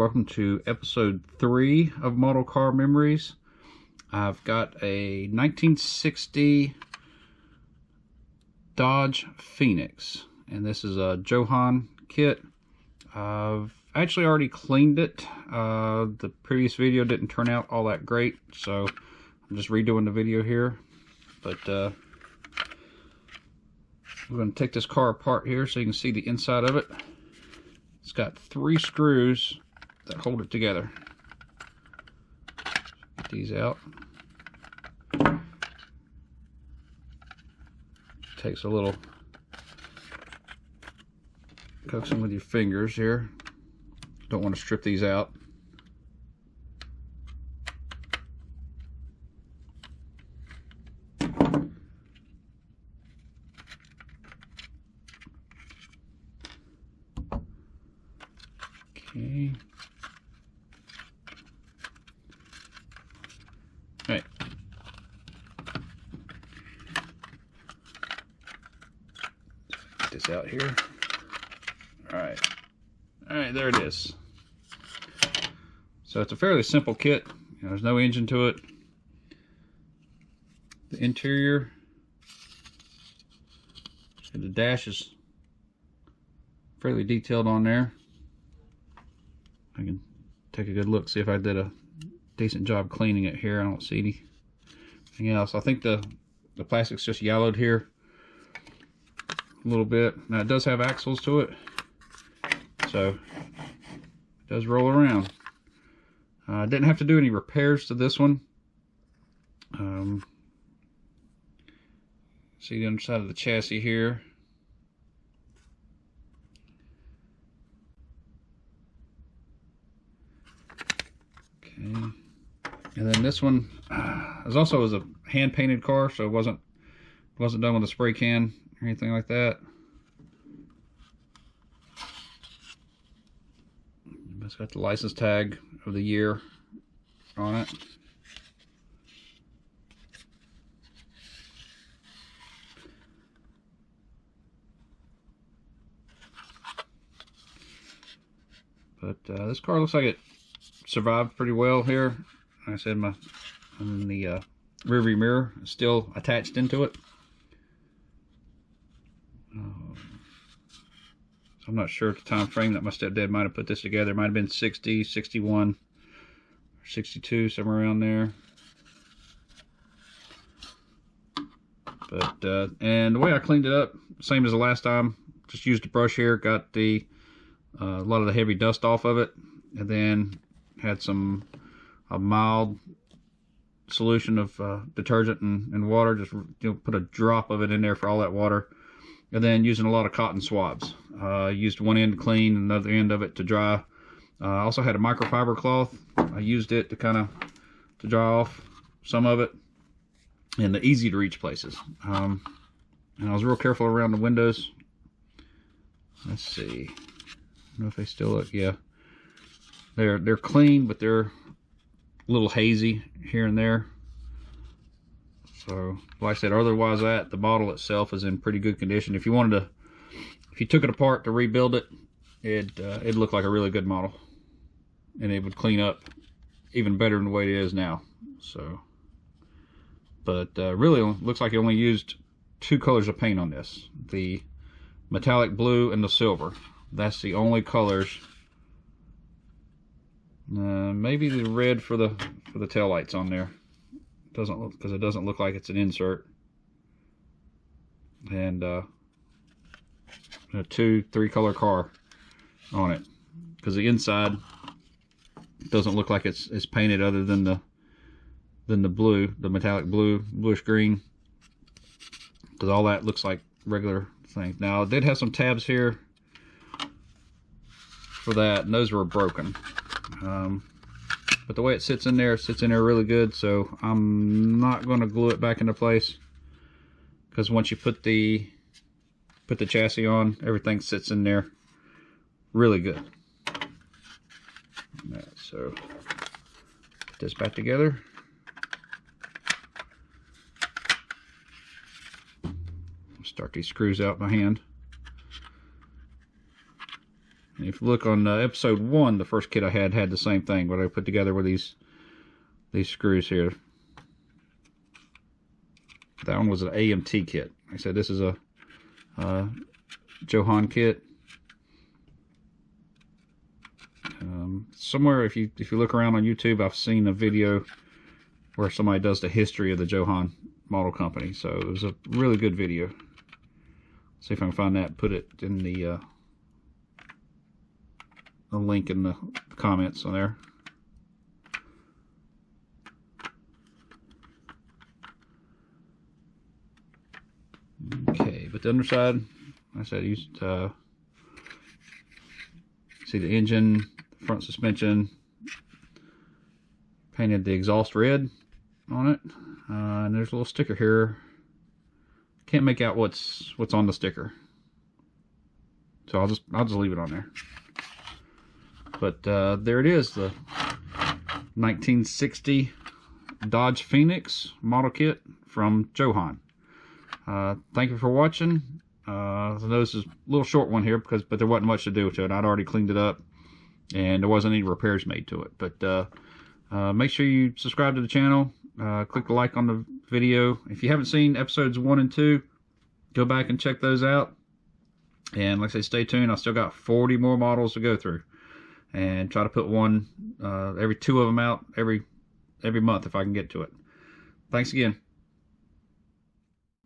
welcome to episode 3 of Model Car Memories. I've got a 1960 Dodge Phoenix, and this is a Johan kit. I've actually already cleaned it. The previous video didn't turn out all that great, so I'm just redoing the video here. But we're going to take this car apart here so you can see the inside of it. It's got 3 screws that hold it together. Get these out. Takes a little coaxing with your fingers here. Don't want to strip these out. Okay. All right. Get this out here. All right. All right, there it is. So it's a fairly simple kit. There's no engine to it. The interior, and the dash is fairly detailed on there. I can take a good look, see if I did a decent job cleaning it here. I don't see anything else. I think the plastic's just yellowed here a little bit. Now it does have axles to it, so it does roll around. I didn't have to do any repairs to this one. See the underside of the chassis here. Okay. And then this one was a hand painted car, so it wasn't done with a spray can or anything like that. It's got the license tag of the year on it. But this car looks like it survived pretty well here. Like I said, the rear view mirror is still attached into it. I'm not sure the time frame that my stepdad might have put this together. It might have been 60, 61, or 62, somewhere around there. But and the way I cleaned it up, same as the last time. Just used a brush here, got a lot of the heavy dust off of it, and then had a mild solution of detergent and water. Just put a drop of it in there for all that water. And then using a lot of cotton swabs. Used one end to clean, another end of it to dry. I also had a microfiber cloth. I used it to dry off some of it in the easy to reach places. And I was real careful around the windows. Let's see. I don't know if they still look. Yeah, they're clean, but they're a little hazy here and there. So, like I said, otherwise the bottle itself is in pretty good condition. If you took it apart to rebuild it, it'd look like a really good model, and it would clean up even better than the way it is now. So, but really looks like it only used 2 colors of paint on this: the metallic blue and the silver. That's the only colors. Maybe the red for the tail lights on there. Doesn't look, because it doesn't look like it's an insert. And a 2-3 color car on it, because the inside doesn't look like it's painted other than the blue, the metallic blue, bluish green, because all that looks like regular things. Now it did have some tabs here for that, and those were broken. But the way it sits in there really good, so I'm not going to glue it back into place, because once you put the chassis on, everything sits in there really good. Right, so put this back together. Start these screws out by hand. And if you look on episode 1, the first kit I had the same thing, what I put together with these screws here. That one was an AMT kit. Like I said, this is a Johan kit. Somewhere, if you look around on YouTube, I've seen a video where somebody does the history of the Johan Model Company. So it was a really good video. See if I can find that. Put it in the link in the comments on there. Okay, but the underside, like I said, I used see the engine, front suspension, painted the exhaust red on it, and there's a little sticker here. Can't make out what's on the sticker, so I'll just leave it on there. But there it is, the 1960 Dodge Phoenix model kit from Johan. Thank you for watching. I know this is a little short one here but there wasn't much to do to it. I'd already cleaned it up, and there wasn't any repairs made to it. But make sure you subscribe to the channel. Click the like on the video. If you haven't seen episodes 1 and 2, go back and check those out. And like I say, stay tuned. I still got 40 more models to go through, and try to put one every 2 of them out every month if I can get to it. Thanks again.